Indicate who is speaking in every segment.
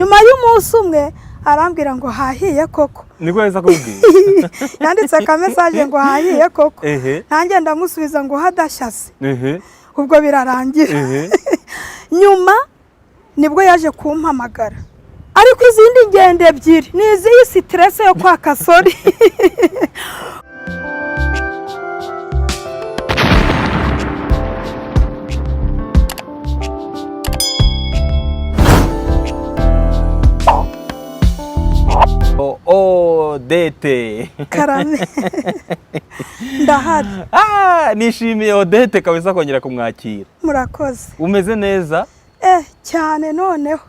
Speaker 1: nyuma y'umunsi umwe arambwira ngo hahiye koko.
Speaker 2: Niko yeza kubwira.
Speaker 1: Yanditse ka message ngo hahiye koko. Nanjye ndamusubiza ngo hadashyase. Ubwo birarangira. Nyuma nibwo yaje kumpamagara. Ariko izindi ngende ebyiri nizi stress yo kwaka sori.
Speaker 2: Odete
Speaker 1: karame ndahari.
Speaker 2: Nishimiye Odete kabisa kongera kumwakira.
Speaker 1: Murakoze.
Speaker 2: Umeze neza?
Speaker 1: Cyane noneho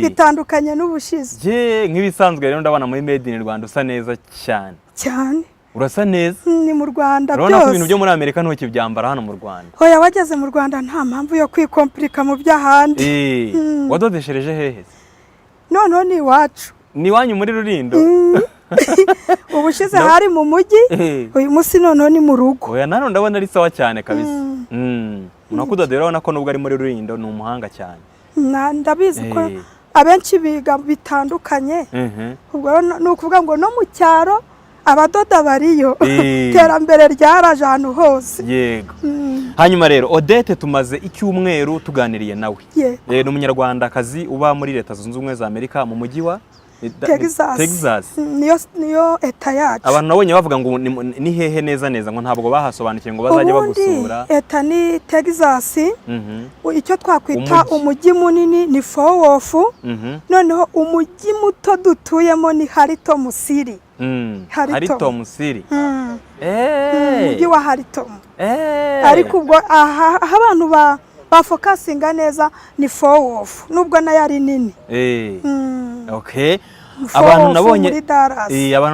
Speaker 1: bitandukanye n'ubushize.
Speaker 2: Nk'ibisanzwe rero ndabana muri Made in Rwanda usa neza cyane.
Speaker 1: Cyane.
Speaker 2: Urasa neza?
Speaker 1: Ni mu Rwanda byose.
Speaker 2: Urabona ko ibintu byo muri Amerika nto kibyambara hano mu Rwanda.
Speaker 1: Hoya wageze mu Rwanda nta mpamvu yo kwikomplika mu by'ahandi.
Speaker 2: Wadodeshereje hehe?
Speaker 1: Noneho ni iwacu.
Speaker 2: Ni wanyu muri Rulindo?
Speaker 1: Ubushize hari mu mujyi, uyu munsi noneho ni mu rugo.
Speaker 2: Oya nano ndabona ari sawa cyane kabisa. Unakudodera ubona ko nubwo ari muri Rulindo ni umuhanga cyane.
Speaker 1: Ndabizi ko abenshi biga bitandukanye. Ubwo nukuvuga ngo no mu cyaro abadoda bariyo. Terambere ryaraje ahantu hose.
Speaker 2: Yego. Hanyuma rero Odete tumaze icyumweru tuganiriye nawe. Ni umunyarwandakazi uba muri Leta Zunze Ubumwe za Amerika mu mujyi wa Texas.
Speaker 1: Niyo eta yacu.
Speaker 2: Abantu nabonye bavuga ngo ni hehe neza ngo ntabwo bahasobanukiye ngo bazajya bagusura.
Speaker 1: Eta ni Texas. Icyo twakwita umujyi munini ni Fort Worth. Noneho umujyi muto dutuyemo ni Harriton City.
Speaker 2: Harriton City.
Speaker 1: Umujyi wa Harriton. Ariko ubwo aha abantu bafokasinga neza ni Fort Worth nubwo nayo ari nini.
Speaker 2: Okay. Abantu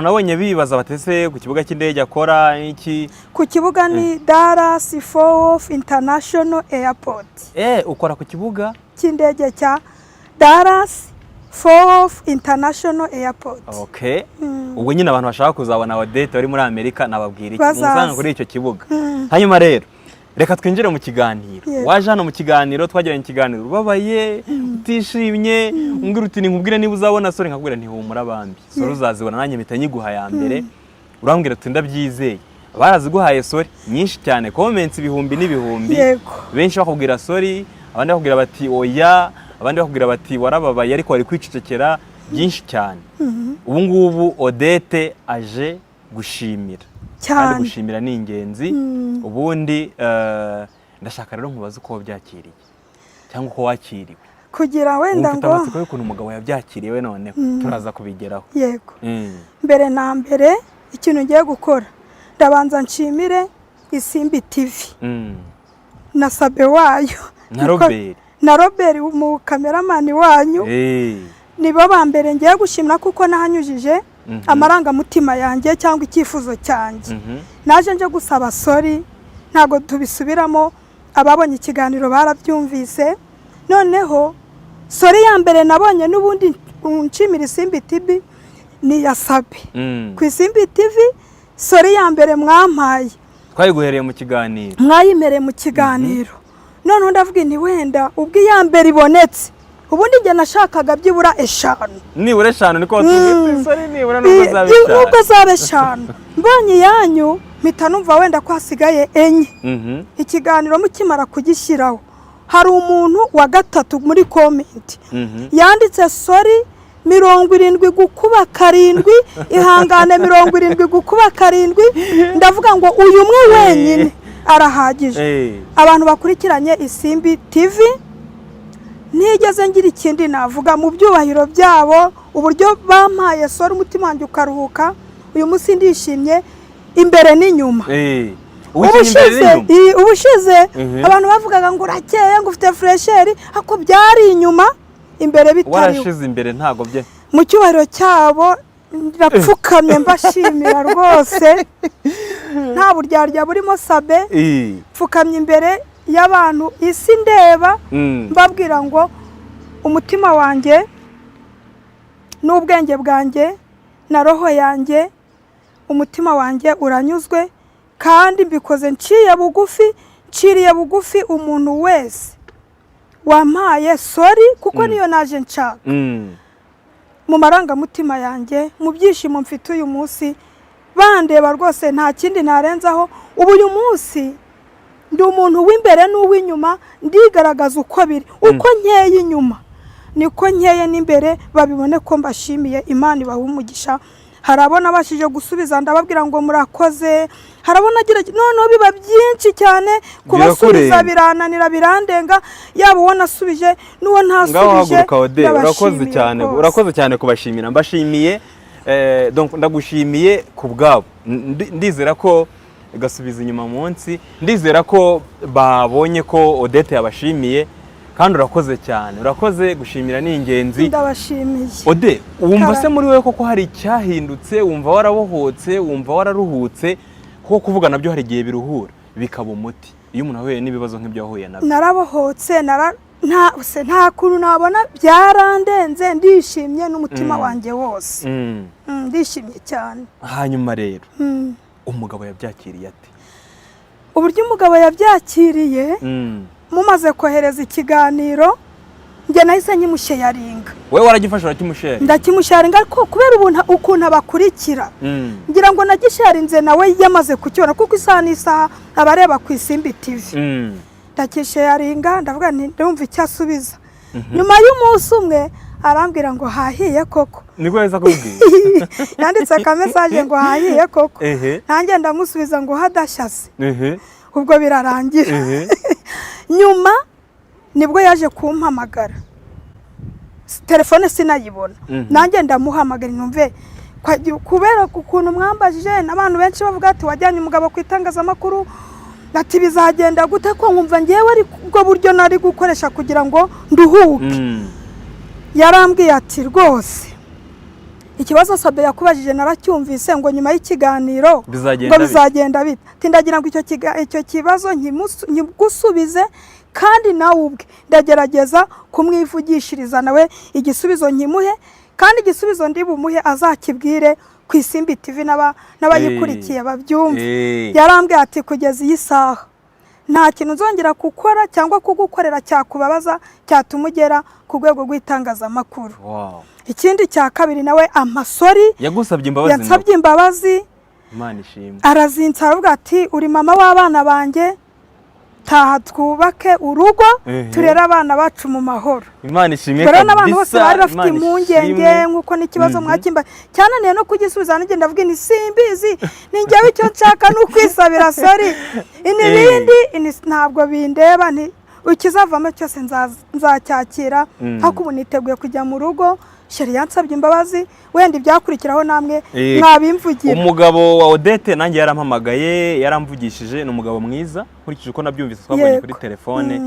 Speaker 2: nabonye bibaza batese ku kibuga cy'indege akora iki?
Speaker 1: Ku kibuga ni Dallas Fort Worth International Airport.
Speaker 2: Ukora ku kibuga
Speaker 1: cy'indege cya Dallas Fort Worth International Airport.
Speaker 2: Okay. Ubwo nyine abantu bashaka kuzabona Odete bari muri Amerika nababwira iki musanga kuri icyo kibuga. Hanyuma rero reka twinjire mu kiganiro. Waje hano mu kiganiro twagiranye ikiganiro ubabaye utishimye umbwira uti nkubwire niba uzabona sori nkabwira ntihumura bambi. Sori uzazibona nanjye mpita nyiguha ya mbere. Urambwira uti ndabyizeye. Baraziguhaye sori nyinshi cyane comments ibihumbi n'ibihumbi. Benshi bakubwira sori, abandi bakubwira bati oya, abandi bakubwira bati warababaye ariko wari kwicecekera byinshi cyane. Ubu ngubu Odete aje gushimira. Kandi gushimira ni ingenzi. Ubundi ndashaka rero nkubaza uko byakiriye cyangwa uko wakiriwe
Speaker 1: kugira wenda ngo
Speaker 2: utabatsiko y'ukuntu umugabo yabyakiriwe none turaza kubigeraho.
Speaker 1: Yego. Mbere na mbere ikintu ngiye gukora ndabanza nshimire Isimbi TV na Sabe wayo na Robert mu cameraman wanyu. Nibo bambere ngiye gushimira kuko nahanyujije amarangamutima yanjye cyangwa icyifuzo cyanjye. Naje nje gusaba sori ntago tubisubiramo, ababonye ikiganiro barabyumvise. Noneho sori ya mbere nabonye n'ubundi nshimira Isimbi TV ni ya Sabe. Ku Isimbi TV sori ya mbere mwampaye
Speaker 2: twayiguhereye mu kiganiro,
Speaker 1: mwayimereye mu kiganiro. None ndavuga ni wenda ubwo ya mbere ibonetse ubundi nge nashakaga byibura 5.
Speaker 2: Nibura 5 niko watubwira sori nibura nuko
Speaker 1: zabe 5. Mbonye yanyu mpita numva wenda ko hasigaye 4. Ikiganiro mukimara kugishyiraho hari umuntu wa gatatu muri comment yanditse sori 70 gukuba 7 ihangane 70 gukuba 7. Ndavuga ngo uyu mwe wenyine arahagije. Abantu bakurikiranye Isimbi TV nigeze ngira ikindi navuga mu byubahiro byabo uburyo bampaye sori umutima wanjye ukaruhuka. Uyu munsi ndishimye imbere n'inyuma. Ubushize abantu bavugaga ngo urakeye ngo ufite fresher ako byari inyuma imbere bitari.
Speaker 2: Warashize imbere ntago bye.
Speaker 1: Mu cyubahiro cyabo ndapfukamye mbashimira rwose. Nta buryarya burimo Sabe. Pfukamye imbere y'abantu isi ndeba mbabwira ngo umutima wanjye n'ubwenge bwanjye na roho yanjye umutima wanjye uranyuzwe kandi mbikoze nciriye bugufi umuntu wese wampaye sori kuko niyo naje nshaka. mu marangamutima yanjye, mu byishimo mfite uyu munsi, bandeba rwose nta kindi narenzaho. ubu uyu munsi ndi umuntu w'imbere n'uw'inyuma, ndigaragaza uko biri, uko nkeye inyuma niko nkeye n'imbere, babibone ko mbashimiye. Imana ibahe umugisha. harabona bashije gusubiza, ndababwira ngo murakoze. harabona agira noneho biba byinshi cyane, kubasubiza birananira, birandenga, yaba uwo nasubije n'uwo ntasubije.
Speaker 2: Urakoze cyane, urakoze cyane kubashimira. Mbashimiye, donc ndagushimiye ku bwabo. Ndizera ko gasubiza inyuma munsi, ndizera ko babonye ko Odette yabashimiye, kandi urakoze cyane. Urakoze, gushimira ni ingenzi.
Speaker 1: Ndabashimiye.
Speaker 2: Ode, wumva se muri wewe koko hari icyahindutse? Wumva warabohotse? Wumva wararuhutse? Kuko kuvuga nabyo hari igihe biruhura bikaba umuti iyo umuntu ahuye n'ibibazo nk'ibyo yahuye nabyo.
Speaker 1: Narabohotse, nta kuntu nabona, byarandenze, ndishimye n'umutima wanjye wose. Ndishimye cyane.
Speaker 2: Hanyuma rero umugabo yabyakiriye ate?
Speaker 1: Uburyo umugabo yabyakiriye, mumaze kohereza ikiganiro, njye nahise nkimusheyaringa.
Speaker 2: Wewe waragifasha urakimusharinga?
Speaker 1: Ndakimusharinga ariko kubera ukuntu abakurikira, ngira ngo nagisharinze nawe yamaze kukibona, kuko isaha n'isaha abareba ku Isimbi TV. Ndakisharinga, ndavuga nti ndumva icyo asubiza. Nyuma y'umunsi umwe arambwira ngo hahiye koko.
Speaker 2: Niko yahise akubwira?
Speaker 1: Yanditse akamesaje ngo hahiye koko. Nanjye ndamusubiza ngo hadashyase. Ubwo birarangira. Nyuma nibwo yaje kumpamagara, telefone sinayibona. Nanjye ndamuhamagara numve, kubera ukuntu mwambajije n'abantu benshi bavuga ati wajyanye umugabo ku itangazamakuru, ati bizagenda gute, ko nkumva ngewe ari bwo buryo nari gukoresha kugira ngo nduhuke. Yarambwiye ati rwose ikibazo Sabe yakubajije naracyumvise, ngo nyuma y'ikiganiro ngo bizagenda bite. Tindagira ngo icyo kibazo nkigusubize, kandi nawe ubwe ndagerageza kumwivugishiriza nawe igisubizo nkimuhe, kandi igisubizo ndi bumuhe azakibwire ku Isimbi TV n'abayikurikiye babyumve. Yarambwiye ati kugeza iyi saha nta kintu nzongera gukora cyangwa kugukorera cyakubabaza cyatuma ugera ku rwego rw'itangazamakuru. Ikindi cya kabiri, nawe amasori
Speaker 2: yagusabye imbabazi,
Speaker 1: yansabye imbabazi.
Speaker 2: Imana ishimwe.
Speaker 1: Arazinsa aravuga ati uri mama w'abana banjye, taha twubake urugo, turera abana bacu mu mahoro.
Speaker 2: Imana ishimwe
Speaker 1: kabisa. N'abantu bose bari bafite impungenge nk'uko n'ikibazo mwakimba cyane no kugisubiza, nanjye ndavuga ni simbizi, ni njyewe icyo nshaka n'ukwisabira sori, inibindi ntabwo bindeba, nti ukizavamo cyose nzacyakira. Hako ubu niteguye kujya mu rugo. Sheri yansabye imbabazi, wenda ibyakurikiraho namwe mwabimvugira.
Speaker 2: Umugabo wa Odette nanjye yarampamagaye, yaramvugishije. Ni umugabo mwiza nkurikije uko nabyumvise twabonye kuri telefone.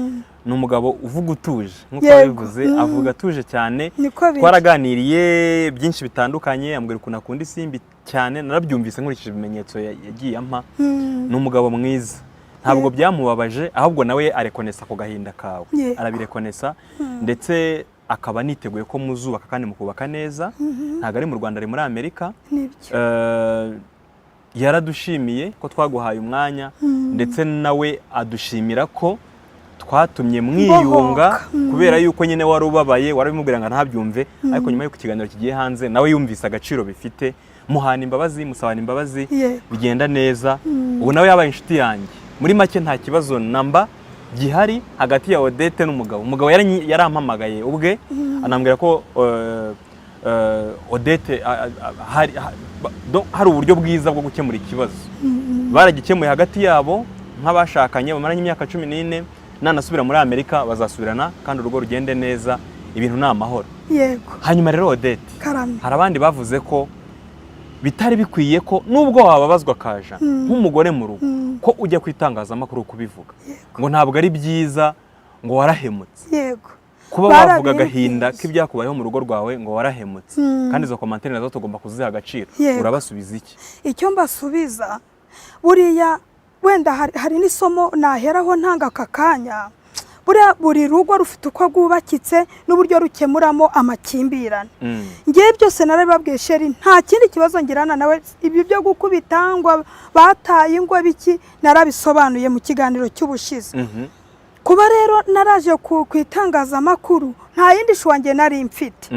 Speaker 2: Ni umugabo uvuga utuje nk'uko yabivuze, avuga atuje cyane. Twaraganiriye byinshi bitandukanye, ambwira ukuntu akunda Isimbi cyane, narabyumvise nkurikije ibimenyetso yagiye ampa. Ni umugabo mwiza, ntabwo byamubabaje, ahubwo nawe arekonesa ako gahinda kawe, arabirekonesa, ndetse akaba niteguye ko muzubaka kandi mukubaka neza. Ntabwo ari mu Rwanda, ari muri Amerika. Yaradushimiye ko twaguhaye umwanya, ndetse nawe adushimira ko twatumye mwiyunga, kubera yuko nyine wari ubabaye, warabimubwira ngo ntabyumve, ariko nyuma y'uko ikiganiro kigiye hanze nawe yumvise agaciro bifite, muhana imbabazi, musabana imbabazi, bigenda neza. Ubu nawe yabaye inshuti yanjye. Muri make nta kibazo namba gihari hagati ya Odette n'umugabo. Umugabo yarampamagaye ubwe, anambwira ko Odette hari uburyo bwiza bwo gukemura ikibazo. Baragikemuye hagati yabo nk'abashakanye bamaranye imyaka 14, nanasubira muri Amerika bazasubirana kandi urugo rugende neza, ibintu ni amahoro.
Speaker 1: Yego.
Speaker 2: Hanyuma rero Odette, hari abandi bavuze ko bitari bikwiye ko nubwo wababazwa kaja nk'umugore mu rugo ko ujya kwitangazamakuru kubivuga, ngo ntabwo ari byiza, ngo warahemutse.
Speaker 1: Yego.
Speaker 2: Kuba wavuga gahinda k'ibyakubayeho mu rugo rwawe ngo warahemutse, kandi izo komantere nazo tugomba kuziha agaciro. Urabasubiza iki?
Speaker 1: Icyo mbasubiza, buriya wenda hari n'isomo naheraho ntanga aka kanya. Buri rugo rufite uko rwubakitse n'uburyo rukemuramo amakimbirane. Ngiye byose narabibabwiye Sheri, nta kindi kibazo ngirana nawe. Ibi byo gukubita ngo bataye ingwa biki narabisobanuye mu kiganiro cy'ubushize. Kuba rero naraje ku itangazamakuru nta yindi shwange nari mfite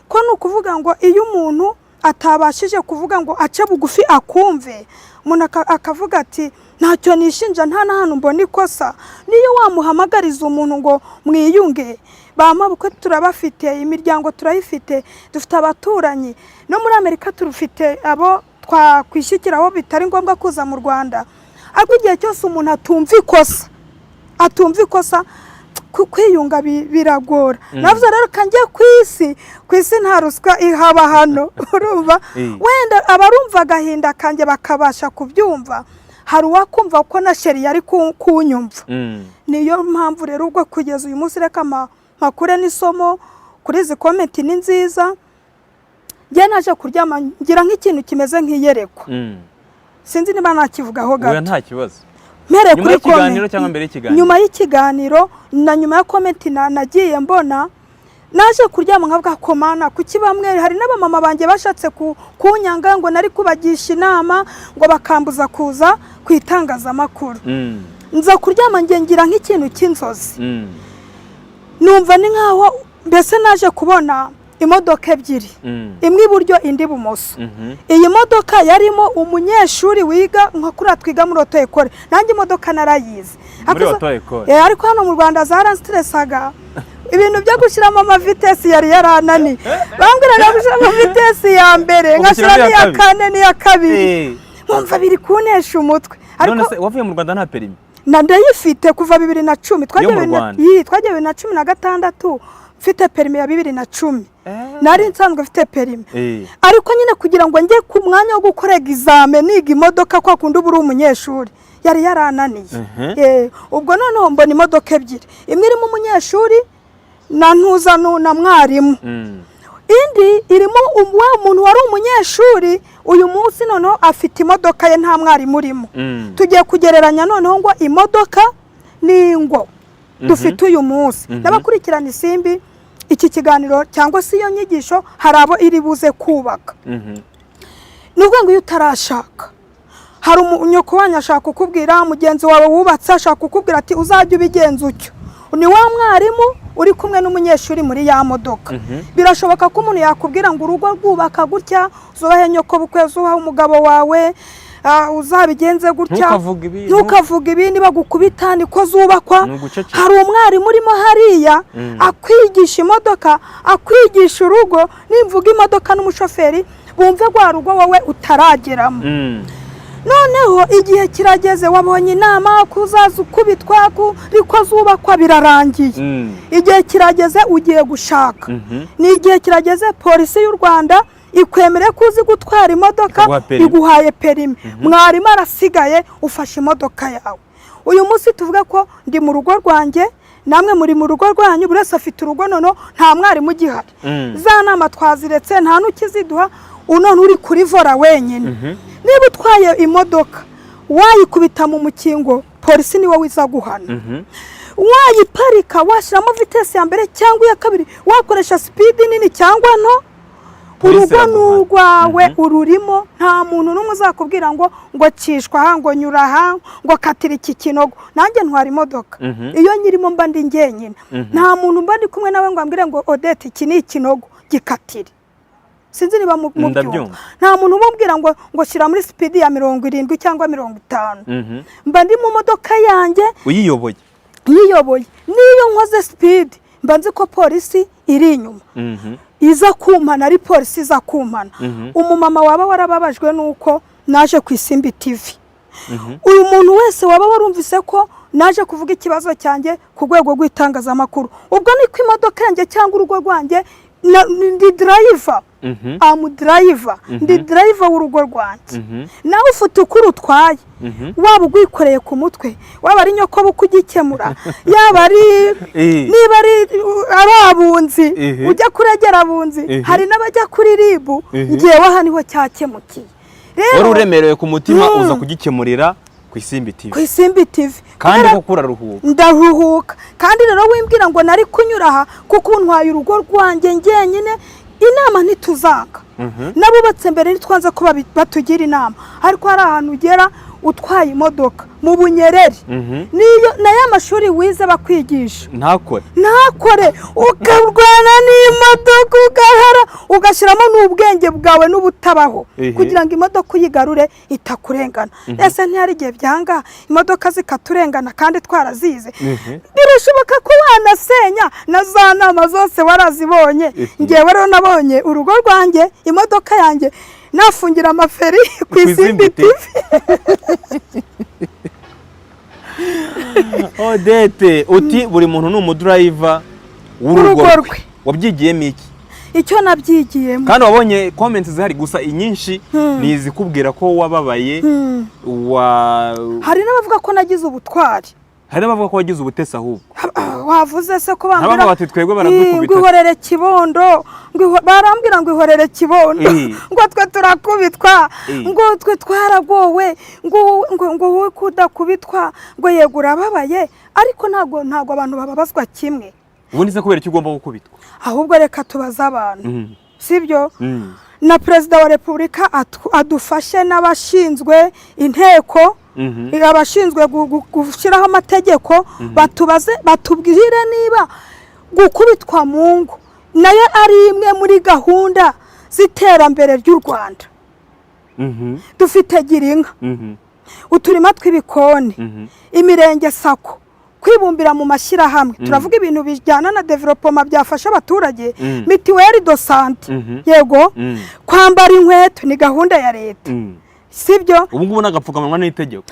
Speaker 1: ko nukuvuga ngo iyo umuntu atabashije kuvuga ngo ace bugufi akumve umuntu akavuga ati ntacyo nishinja nta nahantu mbona ikosa niyo wamuhamagariza umuntu ngo mwiyunge bamabukwe turabafite imiryango turayifite dufite abaturanyi no muri Amerika turufite abo twakwishyikiraho bitari ngombwa kuza mu Rwanda ariko igihe cyose umuntu atumva ikosa kwiyunga biragora navuze rero kanjye ku isi nta ruswa ihaba hano urumva wenda abarumva agahinda kanjye bakabasha kubyumva hari uwakumva ko na sheri yari kunyumva niyo mpamvu rero ubwo kugeza uyu munsi reka makure n'isomo kuri izi komenti ni nziza njye naje kuryama ngira nk'ikintu kimeze nk'iyerekwa sinzi niba nakivugaho gato
Speaker 2: nta kibazo
Speaker 1: mere
Speaker 2: kuri kiganiro cyangwa mbere y'ikiganiro
Speaker 1: nyuma y'ikiganiro na nyuma ya komenti nagiye mbona naje kuryama nkavuga ko mana kuki bamwe hari n'abamama banjye bashatse kunyanga ngo nari kubagisha inama ngo bakambuza kuza kwitangazamakuru nza kuryama ngira nk'ikintu cy'inzozi numva ni nkaho mbese naje kubona imodoka ebyiri imwe iburyo indi ibumoso iyi modoka yarimo umunyeshuri wiga nka kuri twiga muri auto école nanjye imodoka narayize ariko hano mu Rwanda zaranstressaga ibintu byo gushyiramo amavitesi yari yaranani bambwira no gushyiramo vitesi ya mbere ngashyira n'iya kane n'iya kabiri nkumva biri kunesha umutwe
Speaker 2: ariko wavuye mu Rwanda nta perimi
Speaker 1: ndayifite kuva 2010 twagiye na 16 mfite perimi ya 2010 nari nsanzwe mfite perimi ariko nyine kugira ngo njye ku mwanya wo gukora examen niga imodoka kwa kundi uburi umunyeshuri yari yarananiye ubwo noneho mbona imodoka ebyiri imwe irimo umunyeshuri na ntuza na mwarimu indi irimo wa muntu wari umunyeshuri uyu munsi noneho afite imodoka ye nta mwarimu urimo tugiye kugereranya noneho ngo imodoka n'ingo dufite uyu munsi n'abakurikirana isimbi iki kiganiro cyangwa se iyo nyigisho hari abo iri buze kubaka nubwo ngo iyo utarashaka hari umunyoko wanyu ashaka kukubwira mugenzi wawe wubatse ashaka kukubwira ati uzajya ubigenza utyo ni wa mwarimu uri kumwe n'umunyeshuri muri ya modoka birashoboka ko umuntu yakubwira ngo urugo rwubaka gutya zubahe nyoko bukwe zubahe umugabo wawe uzabigenze gutya ntukavuga ibindi bagukubita niko zubakwa hari umwarimu urimo hariya akwigisha imodoka akwigisha urugo nimvuga imodoka n'umushoferi bumve rwa rugo wowe utarageramo noneho igihe kirageze wabonye inama kuzaza ukubitwa riko zubakwa birarangiye igihe kirageze ugiye gushaka ni igihe kirageze polisi y'u Rwanda ikwemere kuzi gutwara imodoka iguhaye perimi mwarimu arasigaye ufashe imodoka yawe uyu munsi tuvuga ko ndi mu rugo rwanjye namwe muri mu rugo rwanyu buri wese afite urugo noneho nta mwarimu ugihari za nama twaziretse nta n'ukiziduha unone uri kuri vora wenyine niba utwaye imodoka wayikubita mu mukingo polisi niwe wiza guhana wayiparika washyiramo vitesi ya mbere cyangwa iya kabiri wakoresha speed nini cyangwa nto urugo n'urwawe ururimo nta muntu n'umwe uzakubwira ngo cishwa aha ngo nyura aha ngo katira iki kinogo nanjye ntwara imodoka iyo nyirimo mba ndi njyenyine nta muntu mba ndi kumwe nawe ngo ambwire ngo Odette iki ni ikinogo gikatire sinzi niba mubyumva nta muntu umubwira ngo shyira muri speed ya 70 cyangwa 50 mba ndi mu modoka yanjye
Speaker 2: uyiyoboye
Speaker 1: niyo nkoze speed mba nzi ko polisi iri inyuma iza kumpana ari polisi iza kumpana umumama waba warababajwe nuko naje ku Isimbi TV uyu muntu wese waba warumvise ko naje kuvuga ikibazo cyanjye ku rwego rw'itangazamakuru ubwo niko imodoka yanjye cyangwa urugo rwanjye ndi driver driver ndi driver w'urugo rwanjye nawe ufite ukuri utwaye waba ugwikoreye ku mutwe waba ari nyoko bukugikemura yaba ari niba ari abunzi ujya kuregera abunzi hari n'abajya kuri ribu ngiye waha niho cyakemukiye
Speaker 2: rero uremerewe ku mutima uza kugikemurira ku Isimbi TV kandi ko kuraruhuka
Speaker 1: ndaruhuka kandi rero wimbwira ngo nari kunyura aha kuko ntwaye urugo rwanjye ngenyine inama ntituzanga nabubatse mbere nitwanze ko batugira inama ariko hari ahantu ugera utwaye imodoka mu Bunyereri niyo nayo amashuri wize bakwigisha ntakore ukarwana n'imodoka ugahara ugashyiramo n'ubwenge bwawe n'ubutabaho kugira ngo imodoka uyigarure itakurengana. Ese ntihari igihe byanga imodoka zikaturengana kandi twarazize? Birashoboka ko wanasenya na za nama zose warazibonye. Ngewe rero nabonye urugo rwanjye imodoka yanjye nafungira amaferi ku Isimbi TV.
Speaker 2: Odette, uti buri muntu ni umudriver w'urugo rwe. Wabyigiyemo iki?
Speaker 1: Icyo nabyigiyemo.
Speaker 2: Kandi wabonye comments zihari gusa inyinshi ni izikubwira ko wababaye
Speaker 1: hari n'abavuga ko nagize ubutwari.
Speaker 2: Hari n'abavuga ko wagize ubutesi ahubwo.
Speaker 1: Wavuze se ko bambira
Speaker 2: nabo bati twebwe baradukubita.
Speaker 1: Ngihorere kibondo, barambwira ngo ihorere kibondo. Ngo twe turakubitwa, ngo twe twaragowe, ngo wowe kudakubitwa, ngo yegura ababaye, ariko ntago abantu bababazwa kimwe.
Speaker 2: Ubundi se kubera iki ugomba gukubitwa?
Speaker 1: Ahubwo reka tubaza abantu. Sibyo? Na Perezida wa Repubulika adufashe n'abashinzwe inteko, abashinzwe gushyiraho amategeko, batubaze batubwire niba gukubitwa mu ngo nayo ari imwe muri gahunda z'iterambere ry'u Rwanda. Dufite Girinka, uturima tw'ibikoni, imirenge sako, kwibumbira mu mashyirahamwe. Turavuga ibintu bijyana na development byafasha abaturage, mituweli do sante, yego, kwambara inkweto ni gahunda ya leta. Sibyo?
Speaker 2: Ubu ngubu n'agapfukamunwa n'itegeko.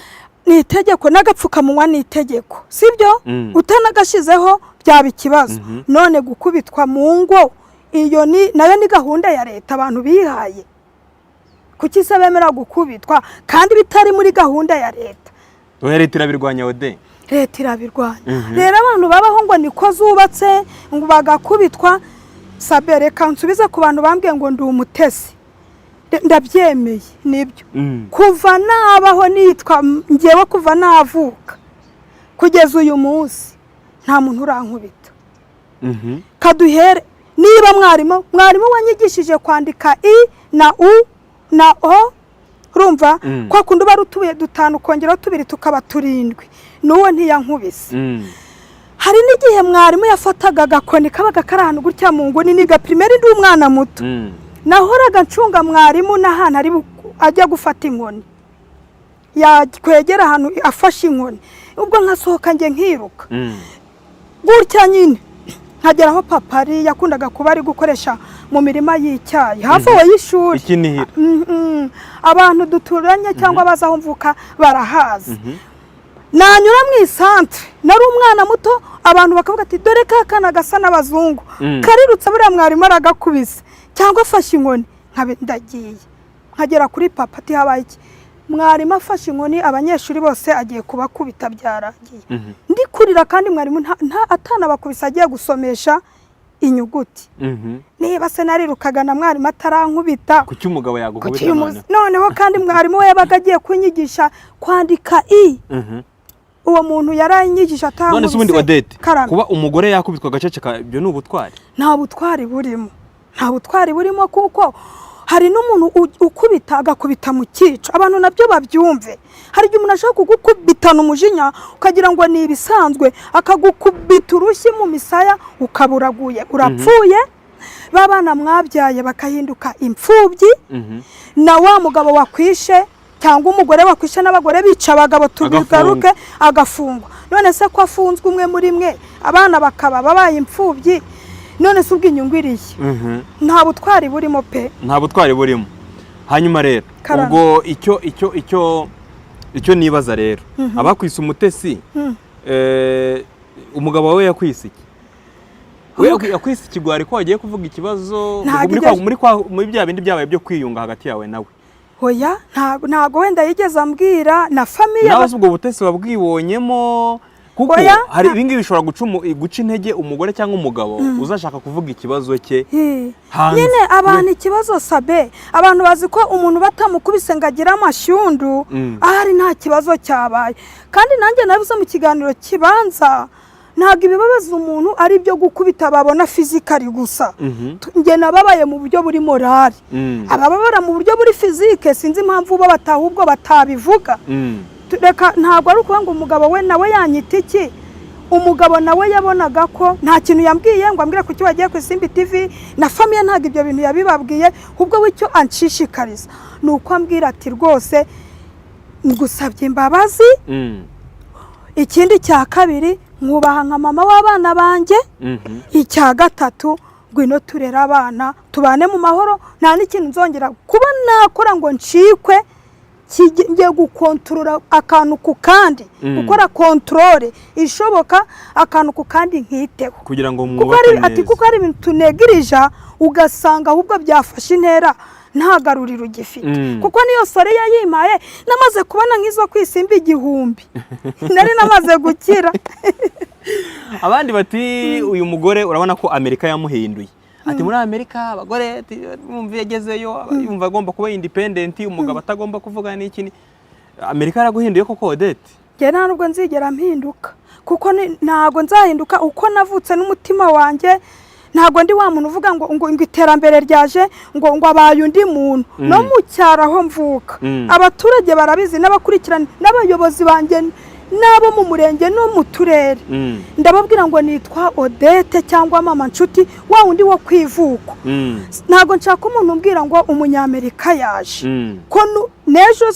Speaker 1: Ni itegeko n'agapfukamunwa n'itegeko. Sibyo? Utanagashizeho byaba ikibazo. None gukubitwa mu ngo iyo nayo ni gahunda ya leta abantu bihaye. Kuki se bemera gukubitwa kandi bitari muri gahunda ya leta?
Speaker 2: Oya, leta irabirwanya Ode.
Speaker 1: Leta irabirwanya. Rero abantu babaho ngo niko zubatse ngo bagakubitwa. Sabere kansubiza ku bantu bambwiye ngo ndi umutesi. Ndabyemeye nibyo. Kuva nabaho nitwa ngewe kuva navuka kugeza uyu munsi nta muntu urankubita. Kaduhere niba mwarimu wanyigishije kwandika i na u na o, urumva kwa kundi barutuye dutanu kongeraho tubiri tukaba turindwi, nuwo ntiyankubise. Hari n'igihe mwarimu yafataga agakoni kabaga kari ahantu gutya mu nguni niga primaire ndi umwana muto. Nahoraga ncunga mwarimu n'ahantu ari ajya gufata inkoni, yakwegera ahantu afashe inkoni, ubwo nkasohoka nge nkiruka gutya nyine nkageraho papa ari yakundaga kuba ari gukoresha mu mirima y'icyayi hafi aho y'ishuri.
Speaker 2: Ikinihira
Speaker 1: abantu duturanye cyangwa bazaho mvuka barahazi. Nanyura mu isantre nari umwana muto, abantu bakavuga ati dore kakana gasa n'abazungu karirutse buriya mwarimu aragakubise cyangwa afashe inkoni, ndagiye nkagera kuri papa ati habaye iki? Mwarimu afashe inkoni abanyeshuri bose agiye kubakubita byarangiye. Ndikurira kandi mwarimu nta atana bakubisa agiye gusomesha inyuguti. Niba se narirukaga na mwarimu atarankubita,
Speaker 2: kuki umugabo yagukubita
Speaker 1: noneho kandi mwarimu we yabaga agiye kunyigisha kwandika i. Uwo muntu yaranyigisha atankubise.
Speaker 2: None se ubundi Odette, kuba umugore yakubitwa gaceceka ibyo ni ubutwari?
Speaker 1: Nta butwari burimo. Nta butwari burimo kuko hari n'umuntu ukubita agakubita mu cyico. Abantu nabyo babyumve. Hari igihe umuntu ashaka kugukubitana umujinya ukagira ngo ni ibisanzwe, akagukubita urushyi mu misaya ukaburaguye urapfuye. Babana mwabyaye bakahinduka imfubyi. Na wa mugabo wakwishe cyangwa umugore wakwishe n'abagore bica abagabo tubigaruke agafungwa. None se ko afunzwe umwe muri mwe abana bakaba babaye imfubyi, none se ubw'inyungu iriye? Nta butwari burimo pe.
Speaker 2: Nta butwari burimo. Hanyuma rero ubwo icyo nibaza rero abakwise umutesi, umugabo wawe yakwise iki? We yakwise ikigwari ko wagiye kuvuga ikibazo muri bya bindi byabaye byo kwiyunga hagati yawe nawe?
Speaker 1: Oya, ntago wenda yigeze ambwira na famille.
Speaker 2: Nawe ubwo butesi wabwibonyemo kuko hari ibingi bishobora guca intege umugore cyangwa umugabo uzashaka kuvuga ikibazo cye.
Speaker 1: Nyine abantu ikibazo Sabe, abantu bazi ko umuntu batamukubise ngagira amashyundu ahari nta kibazo cyabaye. Kandi nanjye nabize mu kiganiro kibanza, ntabwo ibibabaza umuntu ari byo gukubita babona physically gusa. Nge nababaye mu buryo buri morali. Abababara mu buryo buri physique sinzi impamvu bo batahubwo batabivuga. reka ntabwo ari ukuvuga ngo umugabo we nawe yanyita iki, umugabo nawe yabonaga ko nta kintu yambwiye ngo ambwire kuki wagiye ku Isimbi TV, na famiye ntabwo ibyo bintu yabibabwiye, ahubwo wicyo anshishikariza ni uko ambwira ati rwose ngusabye imbabazi. Ikindi cya kabiri mwubaha nka mama w'abana banjye. Icya gatatu ngwino turera abana tubane mu mahoro, nta n'ikintu nzongera kuba nakora ngo ncikwe kijye gukontorora akantu ku kandi, gukora kontrole ishoboka akantu ku kandi nkiteho
Speaker 2: kugira ngo mwubake neza,
Speaker 1: kuko ari ibintu tunegirija ugasanga ahubwo byafashe intera ntagaruriro gifite. Kuko niyo sore yayimaye namaze kubona nk'izo ku Isimbi 1000 nari namaze gukira.
Speaker 2: Abandi bati uyu mugore urabona ko Amerika yamuhinduye, ati muri Amerika abagore bumva yagezeyo yumva agomba kuba independent, umugabo atagomba kuvuga n'iki. Amerika yaraguhinduye koko Odette?
Speaker 1: Nge nta nubwo nzigera mpinduka, kuko ntago nzahinduka uko navutse n'umutima wanjye. Ntago ndi wa muntu uvuga ngo iterambere ryaje ngo abaye undi muntu. No mu cyaro aho mvuka abaturage barabizi, n'abakurikirana n'abayobozi banjye nabo mu murenge no mu turere, ndababwira ngo nitwa Odette cyangwa mama nshuti wa undi wo kwivuko. Ntago nshaka umuntu umbwira ngo umunyamerika yaje, ko nejo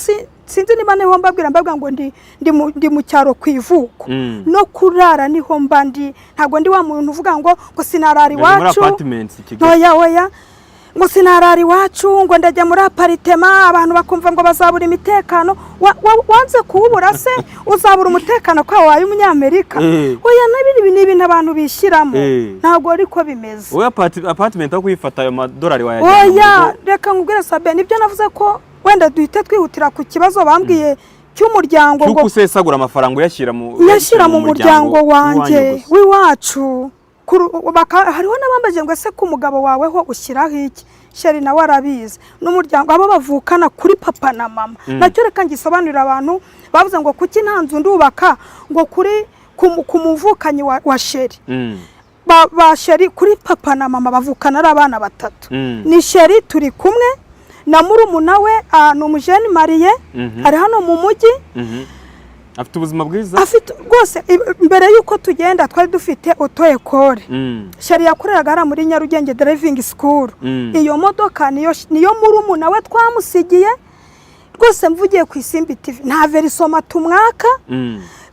Speaker 1: sinzi niba niho mbabwira ngo ndi mu cyaro kwivuko, no kurara niho mba ndi. Ntago ndi wa muntu uvuga ngo sinarara iwacu, oya ngo sinarara iwacu, ngo ndajya muri aparitema abantu bakumva ngo bazabura imitekano. Wanze kuwubura se uzabura umutekano kwa waye umunyamerika? Oya nabi ni ibintu abantu bishyiramo, ntago ariko bimeze.
Speaker 2: Oya apartment aho kuyifata ayo madolari wayaje.
Speaker 1: Oya reka ngubwire Sabe, nibyo navuze ko wenda duhite twihutira ku kibazo bambwiye cy'umuryango
Speaker 2: ngo usesagura amafaranga yashyira
Speaker 1: mu muryango wanjye w'iwacu. Hariho n'abambaje ngo ese ku mugabo wawe ho ushyiraho iki? Sheri nawe arabizi n'umuryango abo bavukana kuri papa na mama. Nacyo reka ngisobanurira abantu bavuze ngo kuki nta nzu ndubaka ngo kuri ku muvukanyi wa Sheri. Ba Sheri kuri papa na mama bavukana ari abana batatu. Ni Sheri turi kumwe na murumuna we ni umujeni Marie, ari hano mu mujyi.
Speaker 2: Afite ubuzima bwiza,
Speaker 1: afite rwose. Mbere yuko tugenda twari dufite auto école. Sheri yakoreraga ara muri Nyarugenge driving school. Iyo modoka niyo murumuna we twamusigiye. Rwose mvugiye ku Isimbi TV nta verisoma tumwaka,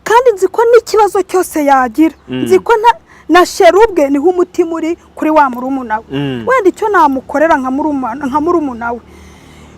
Speaker 1: kandi nzi ko n'ikibazo cyose yagira, nzi ko na Sheri ubwe niho umutima uri kuri wa murumuna we. Wenda icyo namukorera nka murumuna we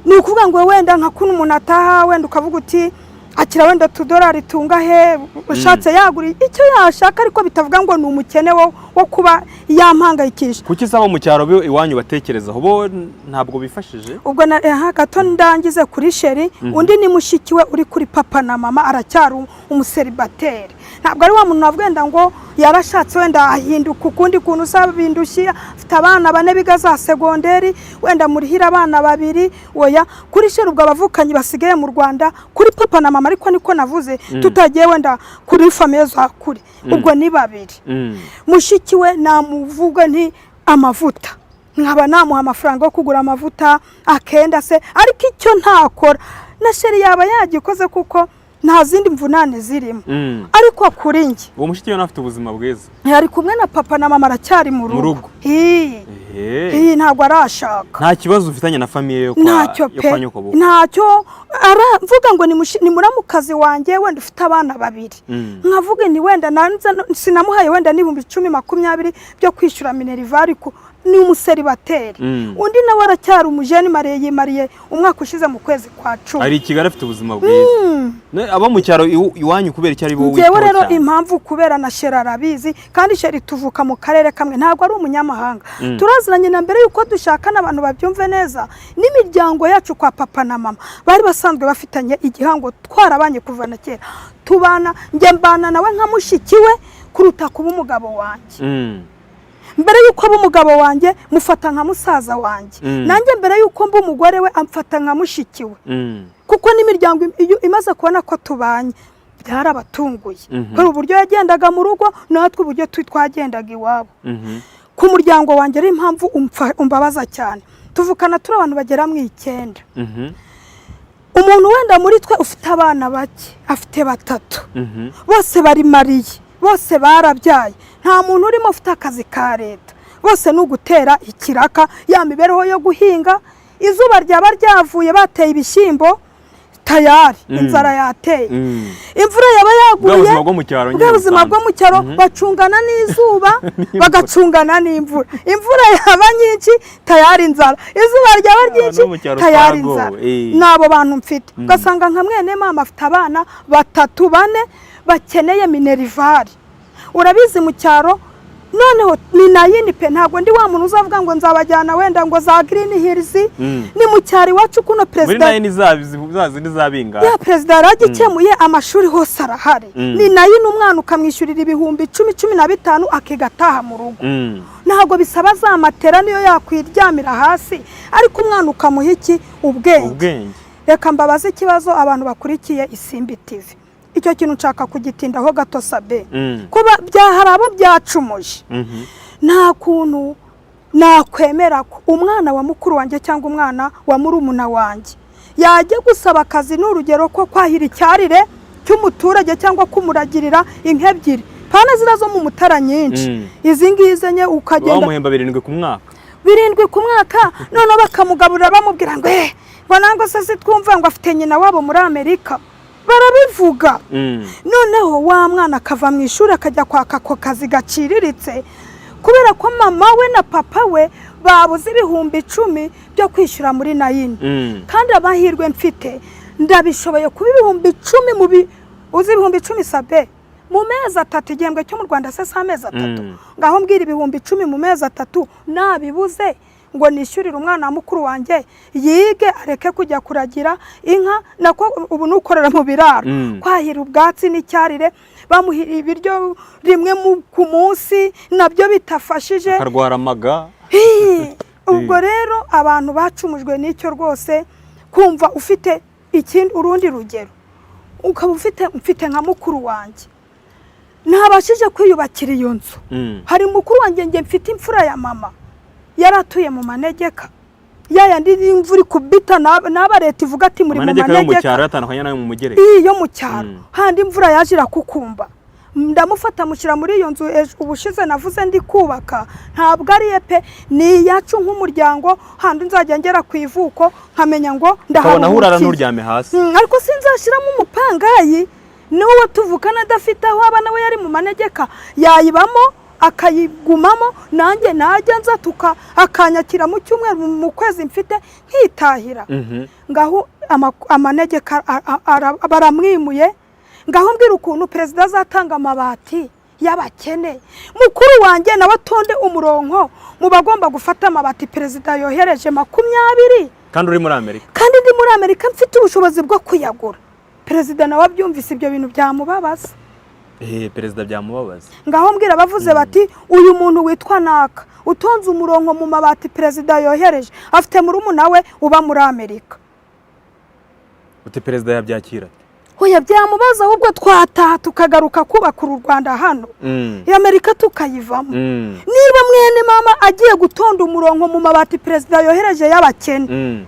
Speaker 1: ni ukuvuga ngo wenda nka kuno umuntu ataha wenda ukavuga uti akira wenda $2 tungahe ushatse yagura icyo yashaka, ariko bitavuga ngo ni umukene wo kuba yampangayikisha.
Speaker 2: Kuki saba mu cyaro iwanyu batekerezaho bo ntabwo bifashije?
Speaker 1: Ubwo gato ndangize kuri Sheri, undi ni mushikiwe uri kuri papa na mama aracyari umuseribateri. Ntabwo ari wa muntu navugenda ngo yarashatse wenda ahinduka ukundi kuntu usabindushya, afite abana 4 biga za segonderi, wenda murihira abana 2. Oya, kuri Sheri ubwo abavukanyi basigaye mu Rwanda kuri papa na mama, ariko niko navuze tutagiye wenda kuri famiye za kuri, ubwo ni 2. Mushikiwe namuvuga nti amavuta, nkaba namuha amafaranga yo kugura amavuta akenda se, ariko icyo ntakora na Sheri yaba yagikoze kuko nta zindi mvunane zirimo. Ariko kuri nge
Speaker 2: uwo mushikiwe nafite ubuzima bwiza,
Speaker 1: yari kumwe na papa na mama aracyari mu rugo. Ntabwo arashaka.
Speaker 2: Nta kibazo ufitanye na famiye yo kwa nyoko bo?
Speaker 1: Ntacyo. Aravuga ngo ni muramukazi wanjye wenda ufite abana 2. Nkavuga ni wenda sinamuhaye wenda n'ibihumbi 10-20 byo kwishyura minervari ni umuseribateri. Undi nawe aracyari umujeni Marie yimariye umwaka ushize mu kwezi kwa 10.
Speaker 2: Ari Kigali afite ubuzima bwiza. Aba mu cyaro iwanyu kubera icyo ari bo witwa.
Speaker 1: Yewe rero impamvu kubera na Sheri arabizi, kandi Sheri tuvuka mu karere kamwe, ntabwo ari umunyamahanga. Turaziranye na mbere yuko dushaka n'abantu babyumve neza. N'imiryango yacu kwa papa na mama bari basanzwe bafitanye igihango, twarabanye kuva na kera. Tubana nge mbana nawe nka mushikiwe kuruta kuba umugabo wanjye. Mbere yuko aba umugabo wanjye mufata nka musaza wanjye, nanjye mbere yuko mba umugore we amfata nka mushikiwe. Kuko n'imiryango imaze kubona ko tubanye byarabatunguye. Kuri uburyo yagendaga mu rugo natwe uburyo twagendaga iwabo. Ku muryango wanjye ari impamvu umbabaza cyane. Tuvukana turi abantu bagera mu 9. umuntu wenda muri twe ufite abana bake afite 3 bose bari mariye bose barabyaye nta muntu urimo ufite akazi ka leta bose n'ugutera ikiraka ya mibereho yo guhinga izuba ryaba ryavuye bateye ibishyimbo tayari inzara yateye imvura yaba yaguye ubuzima bwo mu cyaro bacungana n'izuba bagacungana n'imvura imvura yaba nyinshi tayari inzara izuba ryaba ryinshi tayari inzara nabo bantu mfite ugasanga nka mwene mama afite abana 3 4 bakeneye minerivare urabizi mu cyaro noneho ni nayini pe ntabwo ndi wa muntu uzavuga ngo nzabajyana wenda ngo za Green Hills ni mu cyari wacu kuno president
Speaker 2: muri nayini zazi zabinga
Speaker 1: ya president yaragikemuye amashuri hose arahari ni nayini umwana ukamwishyurira ibihumbi 10-15 akigataha mu rugo ntabwo bisaba za matera niyo yakwiryamira hasi ariko umwana ukamuha iki ubwenge reka mbabaze ikibazo abantu bakurikiye Isimbi TV icyo kintu nshaka kugitindaho gato Sabe kuba byaharabo byacumuje nta kuntu nakwemera ko umwana wa mukuru wanjye cyangwa umwana wa murumuna wanjye yajya gusaba akazi n'urugero ko kwahira icyarire cy'umuturage cyangwa kumuragirira inka 2 pana zirazo mu mutara nyinshi izi ngize nye ukagenda
Speaker 2: bamuhemba 7 ku mwaka
Speaker 1: 7 ku mwaka none bakamugaburira bamubwira ngo ngo nango se twumva ngo afite nyina wabo muri Amerika barabivuga noneho wa mwana akava mu ishuri akajya kwaka ko kazi gaciriritse kubera ko mama we na papa we babuze ibihumbi 10 byo kwishyura muri nayini kandi abahirwe mfite ndabishoboye kuba ibihumbi 10 mu uzi ibihumbi 10 Sabe mu mezi 3 igihembwe cyo mu Rwanda se amezi 3 ngaho mbwira ibihumbi 10 mu mezi 3 nabibuze ngo nishyurire umwana wa mukuru wanjye yige areke kujya kuragira inka nako ubu nukorera mu biraro kwahira ubwatsi n'icyarire bamuhira ibiryo rimwe ku munsi nabyo bitafashije
Speaker 2: akarwara amaga
Speaker 1: ubwo rero abantu bacumujwe n'icyo rwose kumva ufite ikindi urundi rugero ukaba mfite nka mukuru wanjye ntabashije kwiyubakira iyo nzu hari mukuru wanjye nge mfite imfura ya mama yaratuye mu manegeka yayandi imvura kubita naba leta ivuga ati muri mu manegeka
Speaker 2: yo mu cyaro atandukanye nayo mu mugereka
Speaker 1: iyo mu cyaro handi imvura yajira kukumba ndamufata mushyira muri iyo nzu ubushize navuze ndi kubaka ntabwo ari pe ni yacu nk'umuryango handi nzajya ngera ku ivuko nkamenya ngo
Speaker 2: ndabona hurara n'uryame hasi
Speaker 1: ariko sinzashiramo umupangayi n'uwo tuvukana adafite aho abana we yari mu manegeka yayibamo akayigumamo nanjye najya nza akanyakira mu cyumweru mu kwezi mfite nkitahira ngaho amanegeka baramwimuye ngaho mbwira ukuntu president azatanga amabati y'abakene mukuru wanjye nawe atonde umurongo mu bagomba gufata amabati president yohereje 20
Speaker 2: kandi uri muri Amerika
Speaker 1: kandi ndi muri Amerika mfite ubushobozi bwo kuyagura president nawe abyumvise ibyo bintu byamubabaza
Speaker 2: perezida byamubabaza
Speaker 1: ngaho mbwira bavuze bati uyu muntu witwa naka utonze umurongo mu mabati president yohereje afite murumuna we uba muri Amerika
Speaker 2: uti perezida yabyakira
Speaker 1: hoya byamubaza ahubwo twataha tukagaruka kubaka u Rwanda hano Amerika tukayivamo niba mwene mama agiye gutonda umurongo mu mabati president yohereje y'abakene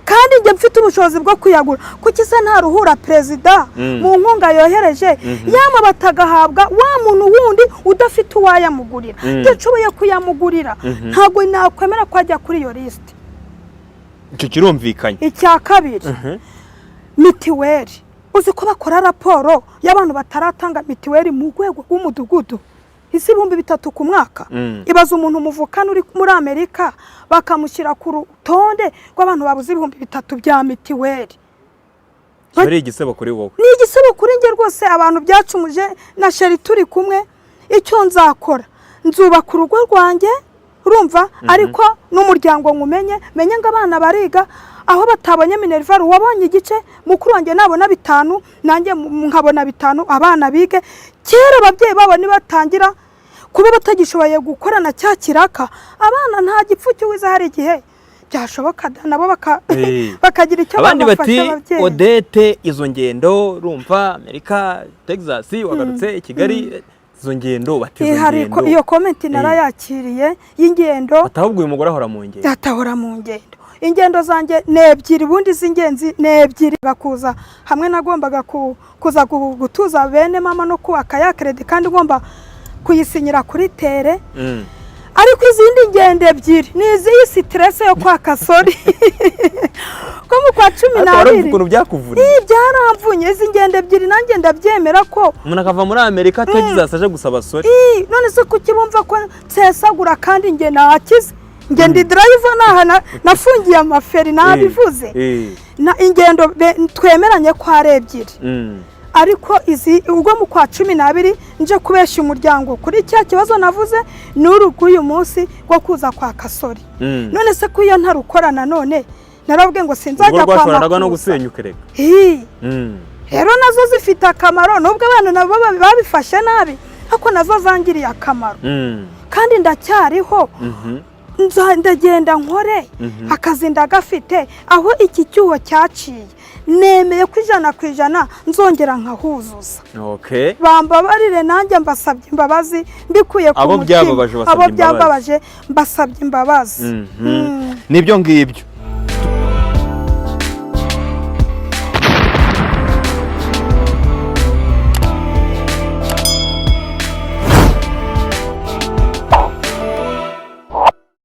Speaker 1: kandi nge mfite ubushobozi bwo kuyagura kuki se nta ruhura president mu nkunga yohereje yama batagahabwa wa muntu wundi udafite uwayamugurira gishoboye kuyamugurira ntago nakwemera kwajya kuri iyo list
Speaker 2: icyo kirumvikanye
Speaker 1: icya kabiri mitiweri uzi ko bakora raporo y'abantu bataratanga mitiweri mu rwego rw'umudugudu isi 3 ku mwaka ibaza umuntu muvukana uri muri Amerika bakamushyira ku rutonde rw'abantu babuze 3 bya mitiweri
Speaker 2: bari igisebo kuri wowe
Speaker 1: ni igisebo kuri nge rwose abantu byacumuje na sheri turi kumwe icyo nzakora nzubaka urugo rwanjye urumva ariko n'umuryango ngumenye menye ngo abana bariga aho batabonye minerval wabonye igice mukuru wanjye nabona 5 nanjye nkabona 5 abana bige kera ababyeyi babo ni batangira kuba batagishoboye gukorana cya kiraka abana nta gipfu cy'uwiza hari igihe byashoboka nabo bakagira icyo
Speaker 2: abandi bati Odette izo ngendo rumva Amerika Texas wagarutse Kigali izo ngendo batizo ngendo
Speaker 1: iyo comment narayakiriye y'ingendo
Speaker 2: atahubwo uyu mugore ahora mu ngendo
Speaker 1: atahora mu ngendo ingendo zanjye nebyiri bundi z'ingenzi nebyiri gakuza hamwe nagombaga kuza gutuza bene mama no kubaka ya credit kandi ngomba kuyisinyira kuri tere ariko izindi ngendo ebyiri ni iziyi stress yo kwa Kasori ko mu kwa 12
Speaker 2: ukuntu byakuvuna
Speaker 1: byaramvunye izi ngendo ebyiri nanjye ndabyemera ko
Speaker 2: umuntu akava muri Amerika atagize asaje gusaba sori
Speaker 1: none se kuki bumva ko nsesagura kandi nge nakize nge ndi driver nafungiye amaferi nabivuze na ingendo twemeranye ko ari ebyiri ariko izi ubwo mu kwa 12 nje kubesha umuryango kuri cya kibazo navuze n'uruguye umunsi rwo kuza kwa Kasori none se ko iyo ntarukorana none narabwe ngo sinzajya kwa
Speaker 2: makuru no gusenyukereka
Speaker 1: rero nazo zifite akamaro nubwo abantu nabo babifashe nabi ariko nazo zangiriye akamaro kandi ndacyariho ndagenda nkore akazi ndagafite aho iki cyuho cyaciye nemeye ko 100% nzongera nkahuzuza bambabarire nanjye mbasabye imbabazi mbikuye ku mutima abo byababaje mbasabye imbabazi
Speaker 2: nibyo ngibyo